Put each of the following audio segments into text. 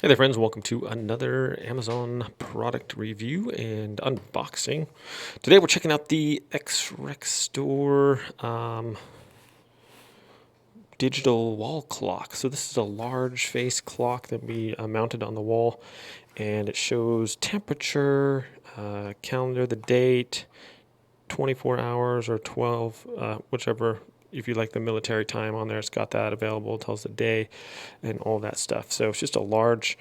Hey there friends, welcome to another Amazon product review and unboxing. Today we're checking out the Xrexs store digital wall clock. So this is a large face clock that we mounted on the wall, and it shows temperature, calendar, the date, 24 hours or 12, whichever. If you like the military time on there, it's got that available. It tells the day and all that stuff. So it's just a large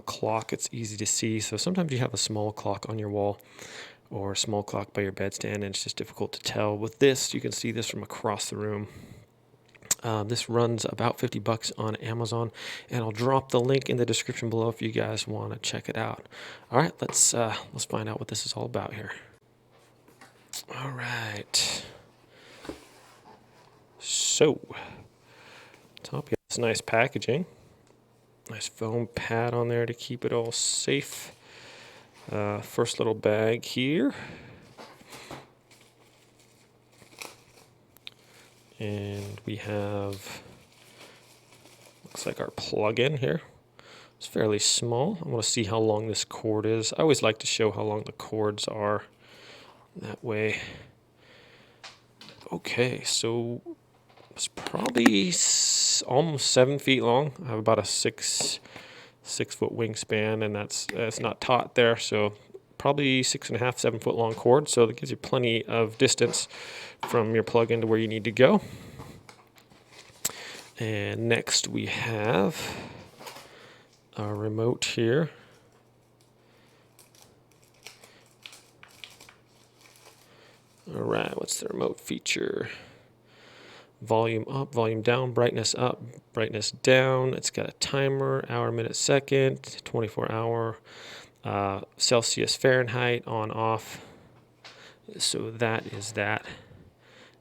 clock. It's easy to see. So sometimes you have a small clock on your wall or a small clock by your bedstand, and it's just difficult to tell. With this, you can see this from across the room. This runs about 50 bucks on Amazon, and I'll drop the link in the description below if you guys want to check it out. All right, let's find out what this is all about here. All right. So, top, you have this nice packaging. Nice foam pad on there to keep it all safe. First little bag here. And we have, looks like our plug-in here. It's fairly small. I want to see how long this cord is. I always like to show how long the cords are. That way. Okay, so it's probably almost 7 feet long. I have about a six foot wingspan, and that's not taut there, so probably 6.5, 7 foot long cord. So that gives you plenty of distance from your plug-in to where you need to go. And next we have our remote here. All right, what's the remote feature? Volume up, volume down, brightness up, brightness down. It's got a timer, hour, minute, second, 24 hour, Celsius, Fahrenheit, on, off. So that is that.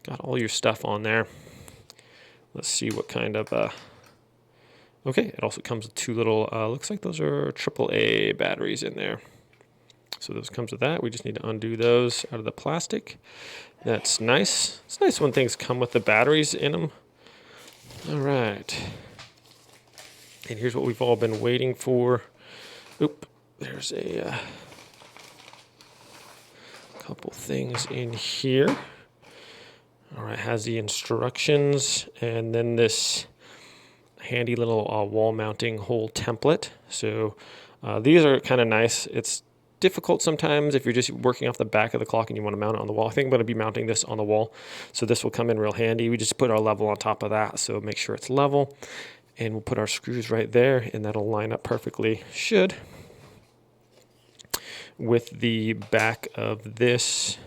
Got all your stuff on there. Let's see what kind of, okay, it also comes with two little, looks like those are AAA batteries in there. So those comes with that. We just need to undo those out of the plastic. That's nice. It's nice when things come with the batteries in them. All right. And here's what we've all been waiting for. Oop, there's a couple things in here. All right, has the instructions and then this handy little wall mounting hole template. So these are kind of nice. It's difficult sometimes if you're just working off the back of the clock and you want to mount it on the wall. I think I'm going to be mounting this on the wall, so this will come in real handy. We just put our level on top of that, so make sure it's level, and we'll put our screws right there, and that'll line up perfectly, should, with the back of this.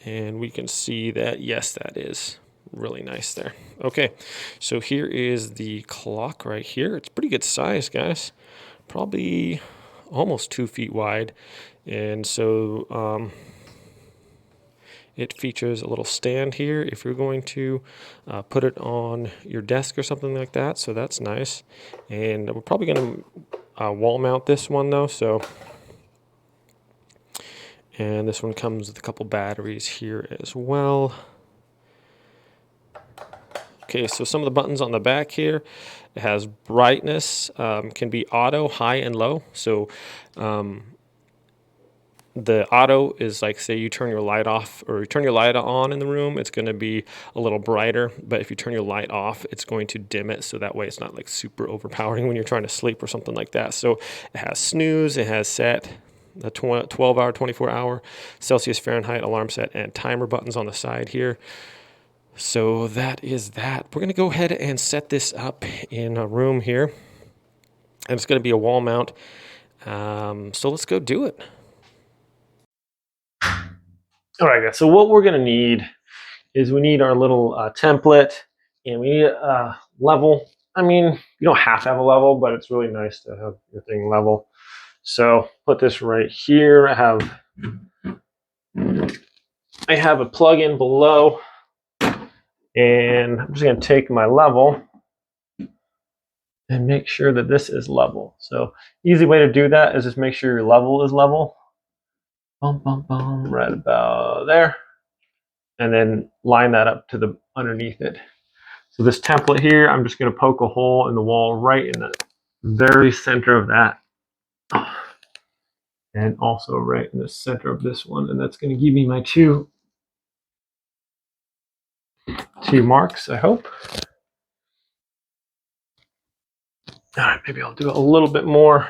And we can see that, yes, that is really nice there. Okay, so here is the clock right here. It's pretty good size, guys. Probably almost 2 feet wide. And so it features a little stand here if you're going to put it on your desk or something like that. So that's nice. And we're probably going to wall mount this one though. So, and this one comes with a couple batteries here as well. Okay, so some of the buttons on the back here, it has brightness, can be auto, high and low. So the auto is like, say you turn your light off or you turn your light on in the room, it's going to be a little brighter. But if you turn your light off, it's going to dim it. So that way it's not like super overpowering when you're trying to sleep or something like that. So it has snooze, it has set, the 12 hour, 24 hour, Celsius, Fahrenheit, alarm set, and timer buttons on the side here. So that is that. We're going to go ahead and set this up in a room here. And it's going to be a wall mount. So let's go do it. All right, guys. So what we're going to need is we need our little template, and we need a level. I mean, you don't have to have a level, but it's really nice to have your thing level. So put this right here. I have a plug-in below. And I'm just going to take my level and make sure that this is level. So easy way to do that is just make sure your level is level. Bum, bum, bum, right about there. And then line that up to the underneath it. So this template here, I'm just going to poke a hole in the wall right in the very center of that. And also right in the center of this one. And that's going to give me my two marks, I hope. All right, maybe I'll do a little bit more.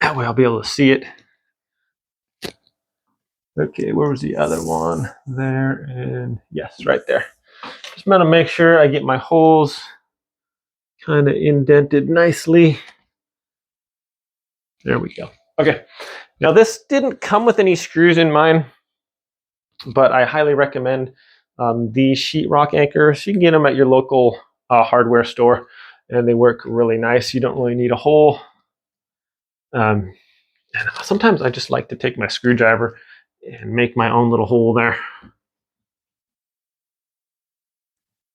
That way I'll be able to see it. Okay, where was the other one? There, and yes, right there. Just want to make sure I get my holes kind of indented nicely. There we go. Okay, now this didn't come with any screws in mine, but I highly recommend these sheetrock anchors. You can get them at your local hardware store, and they work really nice. You don't really need a hole. And sometimes I just like to take my screwdriver and make my own little hole there.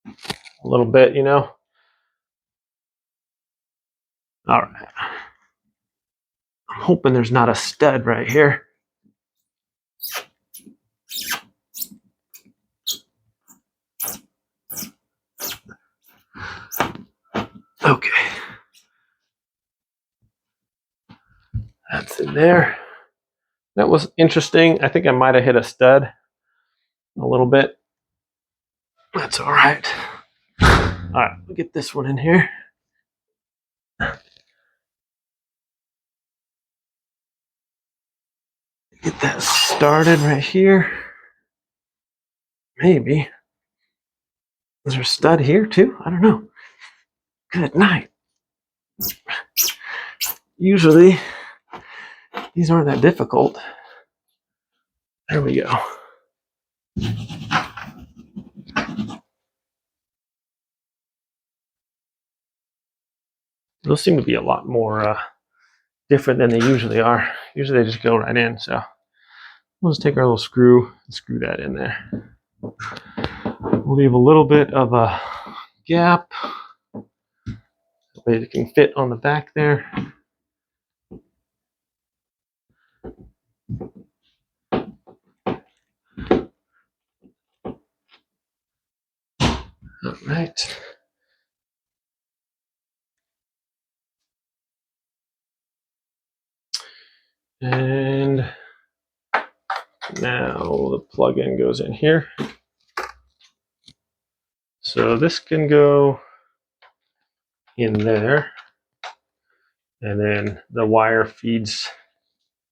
A little bit, you know. All right. I'm hoping there's not a stud right here. Okay. That's in there. That was interesting. I think I might have hit a stud a little bit. That's all right. All right, we'll get this one in here. Get that started right here. Maybe. Is there a stud here too? I don't know. Good night. Usually, these aren't that difficult. There we go. Those seem to be a lot more different than they usually are. Usually they just go right in. So we'll just take our little screw and screw that in there. We'll leave a little bit of a gap so it can fit on the back there. All right. And now the plug-in goes in here. So this can go in there, and then the wire feeds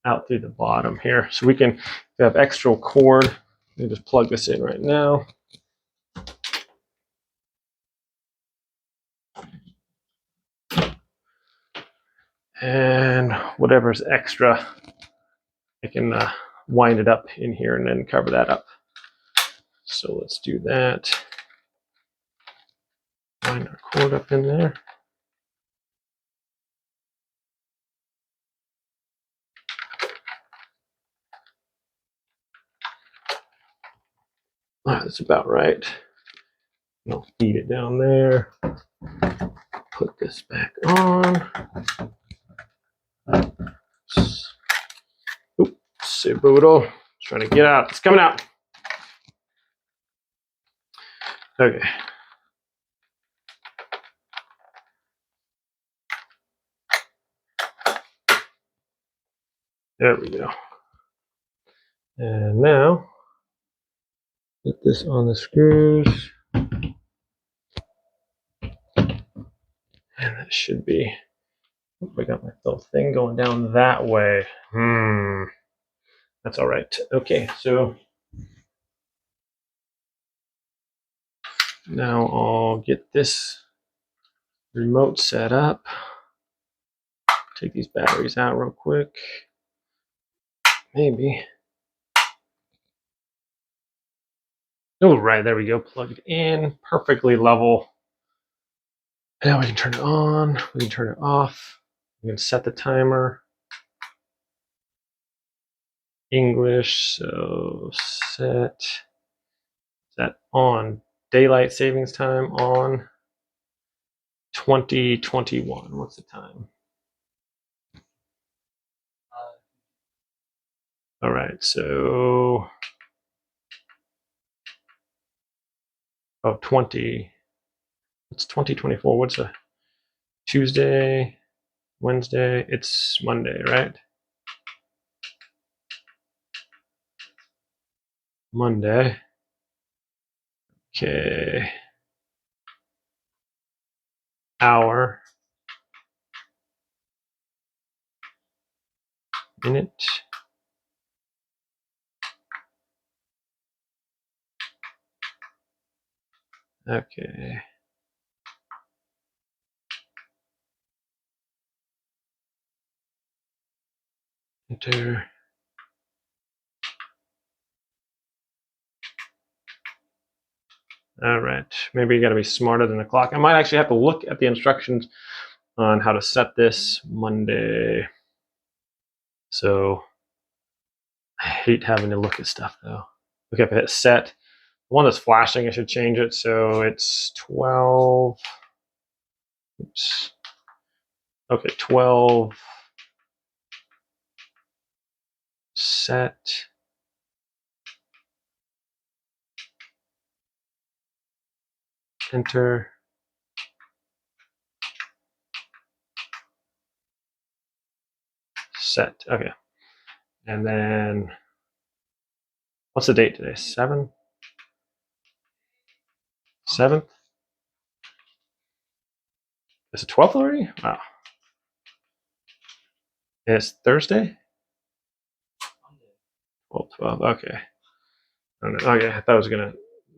out through the bottom here. So we can, if we have extra cord, we can just plug this in right now. And whatever's extra, I can wind it up in here and then cover that up. So let's do that. Wind our cord up in there. That's about right. I'll feed it down there. Put this back on. Oops, Ciboodle. Trying to get out. It's coming out. Okay. There we go. And now, put this on the screws. And that should be, I got my little thing going down that way. That's all right. Okay, so now I'll get this remote set up. Take these batteries out real quick. Maybe. Oh, right, there we go. Plugged in, perfectly level. Now we can turn it on, we can turn it off. We can set the timer. English, so set that on. Daylight savings time on. 2021. What's the time? All right, so 20. It's 2024. What's a Tuesday, Wednesday? It's Monday, right? Monday. Okay. Hour. Minute. Okay. Enter. All right. Maybe you got to be smarter than the clock. I might actually have to look at the instructions on how to set this Monday. So I hate having to look at stuff though. Okay, if I hit set, the one that's flashing, I should change it. So it's 12. Oops. Okay, 12. Set. Enter. Set. Okay. And then what's the date today? 7th? 7th? Is it 12th already? Wow. It's Thursday? 12. Okay. Okay, I thought I was gonna.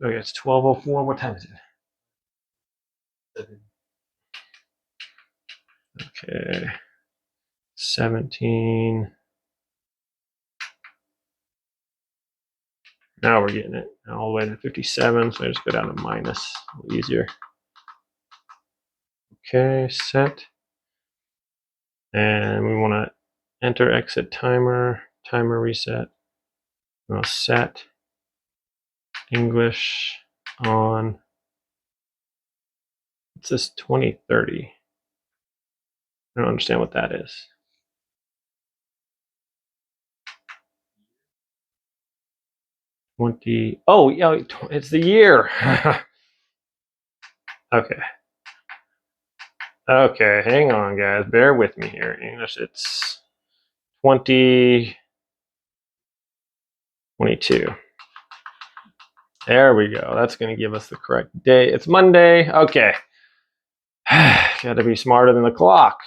Okay, it's 12:04. What time is it? Okay. 17. Now we're getting it. All the way to 57. So I just go down to minus. A little easier. Okay, set. And we want to enter exit timer. Timer reset. We'll set English on. What's this 2030? I don't understand what that is. 20. Oh, yeah, it's the year. Okay. Okay, hang on, guys. Bear with me here. English, it's 2022. There we go. That's going to give us the correct day. It's Monday. Okay. Got to be smarter than the clock.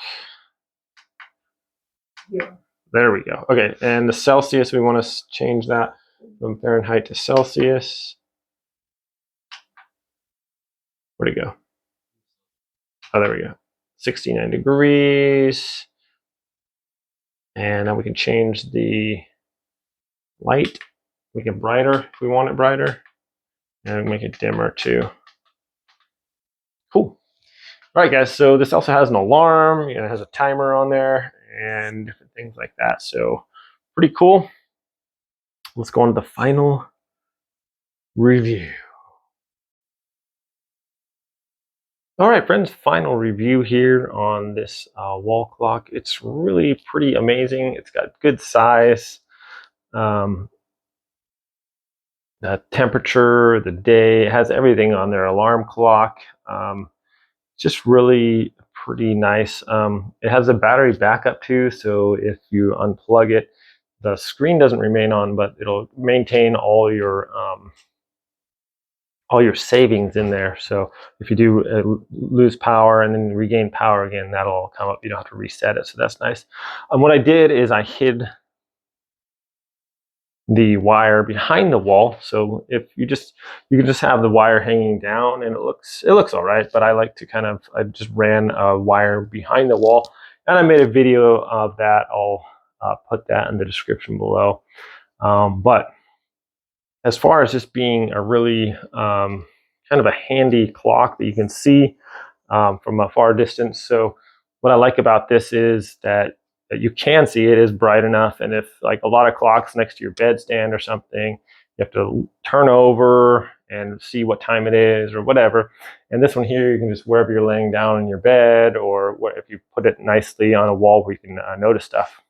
Yeah. There we go. Okay, and the Celsius, we want to change that from Fahrenheit to Celsius. Where'd it go? Oh, there we go. 69 degrees. And now we can change the light. We can brighter if we want it brighter. And make it dimmer too. Cool. All right, guys. So this also has an alarm. It has a timer on there and different things like that. So pretty cool. Let's go on to the final review. All right, friends, final review here on this wall clock. It's really pretty amazing. It's got good size, the temperature, the day, it has everything on there, alarm clock. Just really pretty nice. It has a battery backup too, so if you unplug it, the screen doesn't remain on, but it'll maintain all your savings in there. So if you do lose power and then regain power again, that'll come up. You don't have to reset it. So that's nice. What I did is I hid the wire behind the wall. So if you can just have the wire hanging down and it looks all right. But I like to I just ran a wire behind the wall and I made a video of that. I'll put that in the description below. But as far as just being a really kind of a handy clock that you can see from a far distance. So what I like about this is that you can see it is bright enough. And if like a lot of clocks next to your bedstand or something, you have to turn over and see what time it is or whatever. And this one here, you can just wherever you're laying down in your bed, or if you put it nicely on a wall where you can notice stuff,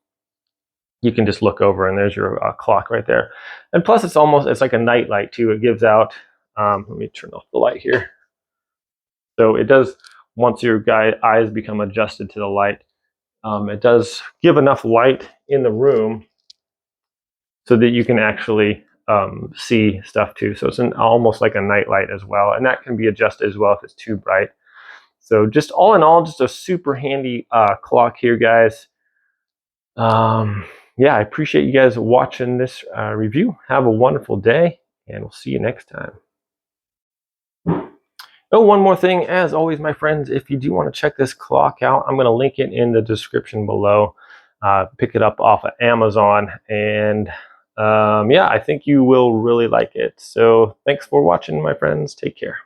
you can just look over and there's your clock right there. And plus it's like a night light too. It gives out, let me turn off the light here. So it does, once your eyes become adjusted to the light, it does give enough light in the room so that you can actually see stuff too. So it's almost like a night light as well, and that can be adjusted as well if it's too bright. So just all in all, just a super handy clock here, guys. Yeah, I appreciate you guys watching this review. Have a wonderful day, and we'll see you next time. Oh, one more thing, as always, my friends, if you do want to check this clock out, I'm going to link it in the description below. Pick it up off of Amazon, and yeah, I think you will really like it. So thanks for watching, my friends. Take care.